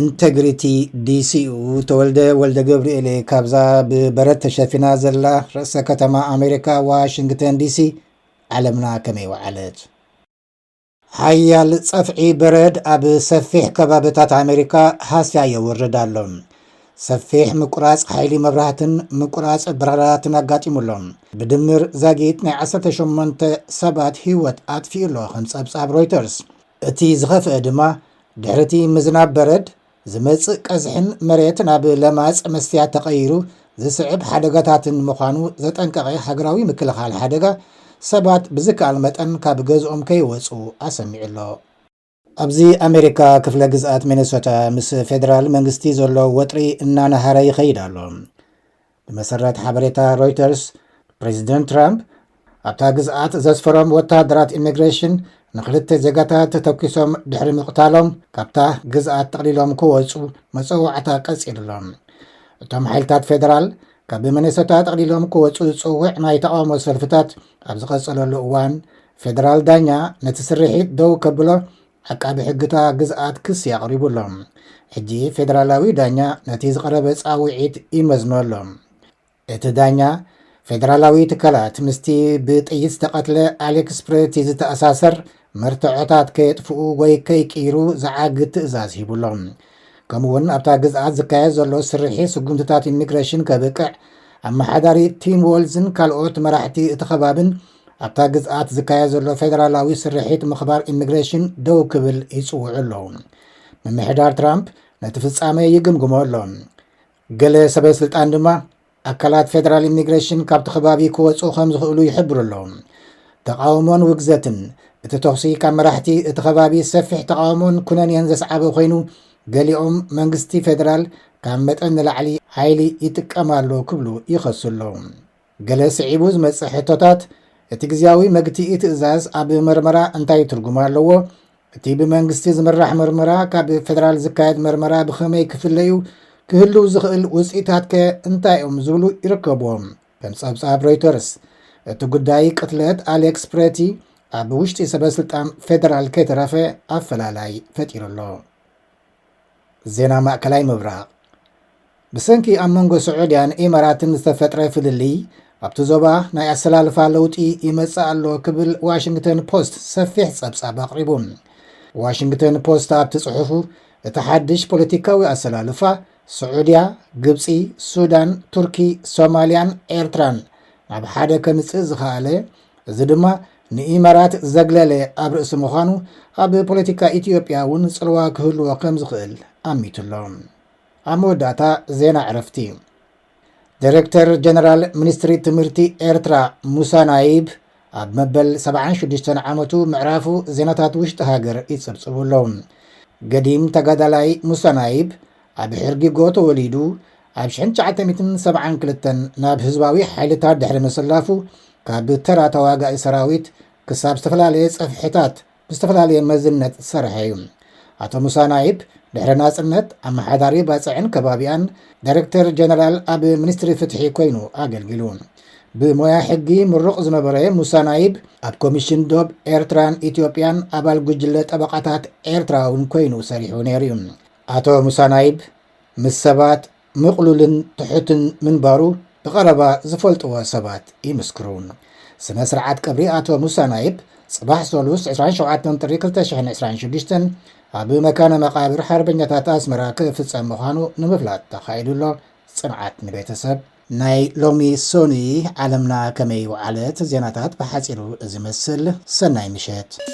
ኢንቴግሪቲ ዲሲኡ ተወልደ ገብርኤል ካብዛ ብበረት ተሸፊና ዘላ ርእሰ ከተማ ኣሜሪካ ዋሽንግተን ዲሲ ዓለምና ከመይ ወዓለት? ሓያል ጸፍዒ በረድ ኣብ ሰፊሕ ከባቢታት ኣሜሪካ ሃስያ የወርድ ኣሎ። ሰፊሕ ምቁራጽ ሓይሊ መብራህትን ምቁራጽ በረራትን ኣጋጢሙሎም ብድምር ዛጊት ናይ 18 ሰባት ህይወት ኣጥፊኡ ኣሎ ከም ጸብጻብ ሮይተርስ። እቲ ዝኸፍአ ድማ ድሕርቲ ምዝናብ በረድ ዝመጽእ ቀዝሕን መሬት ናብ ለማጽ መስትያት ተቐይሩ ዝስዕብ ሓደጋታትን ምዃኑ ዘጠንቀቐ ሃገራዊ ምክልኻል ሓደጋ ሰባት ብዝከኣል መጠን ካብ ገዝኦም ከይወፁ ኣሰሚዑ ኣሎ። ኣብዚ ኣሜሪካ ክፍለ ግዝኣት ሚኒሶታ ምስ ፌደራል መንግስቲ ዘሎ ወጥሪ እናናሃረ ይኸይድ ኣሎ። ብመሰረት ሓበሬታ ሮይተርስ ፕሬዚደንት ትራምፕ ኣብታ ግዝኣት ዘስፈሮም ወታደራት ኢሚግሬሽን ንክልተ ዜጋታት ተተኪሶም ድሕሪ ምቕታሎም ካብታ ግዝኣት ጠቕሊሎም ክወፁ መፀዋዕታ ቀፂሉሎም። እቶም ሓይልታት ፌደራል ካብ ሚኒሶታ ጠቕሊሎም ክወፁ ዝፅውዕ ናይ ተቃውሞ ሰልፍታት ኣብ ዝቐፀለሉ እዋን ፌደራል ዳኛ ነቲ ስርሒት ደው ከብሎ ዓቃቢ ሕግታ ግዝኣት ክስ ያቕሪቡሎም። ሕጂ ፌደራላዊ ዳኛ ነቲ ዝቐረበ ፃውዒት ይመዝኖሎም። እቲ ዳኛ ፌደራላዊ ትካላት ምስቲ ብጥይት ዝተቐትለ ኣሌክስ ፕሬቲ ዝተኣሳሰር መርትዖታት ከየጥፍኡ ወይ ከይቂሩ ዝዓግድ ትእዛዝ ሂቡሎም። ከምኡውን ኣብታ ግዝኣት ዝካየድ ዘሎ ስርሒት ስጉምትታት ኢሚግሬሽን ከብቅዕ ኣመሓዳሪ ቲም ወልዝን ካልኦት መራሕቲ እቲ ከባብን ኣብታ ግዝኣት ዝካየድ ዘሎ ፌደራላዊ ስርሒት ምኽባር ኢሚግሬሽን ደው ክብል ይፅውዑ ኣለዉ። ምምሕዳር ትራምፕ ነቲ ፍጻመ ይግምግሞ ኣሎ። ገለ ሰበስልጣን ድማ ኣካላት ፌደራል ኢሚግሬሽን ካብቲ ከባቢ ክወፁ ከም ዝኽእሉ ይሕብሩ ኣለዉ። ተቃውሞን ውግዘትን እቲ ተኽሲ ካብ መራሕቲ እቲ ከባቢ ሰፊሕ ተቃውሞን ኩነንየን ዘሰዓበ ኮይኑ ገሊኦም መንግስቲ ፌደራል ካብ መጠን ንላዕሊ ሓይሊ ይጥቀማሉ ክብሉ ይኸሱ ኣለዉ። ገለ ስዒቡ ዝመጽእ ሕቶታት እቲ ግዝያዊ መግቲኢ ትእዛዝ ኣብ መርመራ እንታይ ትርጉም ኣለዎ? እቲ ብመንግስቲ ዝምራሕ መርመራ ካብ ፌደራል ዝካየድ መርመራ ብኸመይ ክፍለዩ ክህልው ዝኽእል ውፅኢታት ከ እንታይ እዮም ዝብሉ ይርከብዎም። ከም ጸብጻብ ሮይተርስ እቲ ጉዳይ ቅትለት ኣሌክስ ፕሬቲ ኣብ ውሽጢ ሰበስልጣን ፌደራል ከይተረፈ ኣፈላላይ ፈጢሩ ኣሎ። ዜና ማእከላይ ምብራቕ ብሰንኪ ኣብ መንጎ ስዑድያን ኢማራትን ዝተፈጥረ ፍልሊ ኣብቲ ዞባ ናይ ኣሰላልፋ ለውጢ ይመጽእ ኣሎ ክብል ዋሽንግተን ፖስት ሰፊሕ ጸብጻብ ኣቕሪቡ። ዋሽንግተን ፖስት ኣብቲ ጽሑፉ እቲ ሓድሽ ፖለቲካዊ ኣሰላልፋ ስዑድያ፣ ግብፂ፣ ሱዳን፣ ቱርኪ፣ ሶማልያን ኤርትራን ናብ ሓደ ከምጽእ ዝኸኣለ እዚ ድማ ንኢማራት ዘግለለ ኣብ ርእሲ ምዃኑ ኣብ ፖለቲካ ኢትዮጵያ እውን ጽልዋ ክህልዎ ከም ዝኽእል ኣሚቱሎ። ኣብ መወዳእታ ዜና ዕረፍቲ ዳይሬክተር ጀነራል ሚኒስትሪ ትምህርቲ ኤርትራ ሙሳ ናይብ ኣብ መበል 76 ዓመቱ ምዕራፉ ዜናታት ውሽጢ ሃገር ይጽብጽብሎም። ገዲም ተጋዳላይ ሙሳ ናይብ ኣብ ሕርጊጎ ተወሊዱ ኣብ 1972 ናብ ህዝባዊ ሓይልታት ድሕሪ ምስላፉ ካብ ተራ ተዋጋኢ ሰራዊት ክሳብ ዝተፈላለየ ፀፍሕታት ብዝተፈላለየ መዝነት ዝሰርሐ እዩ። ኣቶ ሙሳ ናይብ ድሕሪ ናጽነት ኣመሓዳሪ ባፅዕን ከባቢያን ዳይሬክተር ጀነራል ኣብ ሚኒስትሪ ፍትሒ ኮይኑ ኣገልጊሉ። ብሞያ ሕጊ ምሩቕ ዝነበረ ሙሳ ናይብ ኣብ ኮሚሽን ዶብ ኤርትራን ኢትዮጵያን ኣባል ጉጅለ ጠበቓታት ኤርትራውን ኮይኑ ሰሪሑ ነይሩ እዩ። ኣቶ ሙሳ ናይብ ምስ ሰባት ምቕሉልን ትሑትን ምንባሩ ብቐረባ ዝፈልጥዎ ሰባት ይምስክሩ። ስነ ስርዓት ቀብሪ ኣቶ ሙሳ ናይብ ጽባሕ ሰሉስ 27 ጥሪ 2026 ኣብ መካነ መቃብር ሓርበኛታት ኣስመራ ክፍጸም ምዃኑ ንምፍላጥ ተኻይዱሎ። ጽንዓት ንቤተሰብ ናይ ሎሚ ሶኒ ዓለምና ከመይ ወዓለት ዜናታት ብሓፂሩ ዝመስል። ሰናይ ምሸት።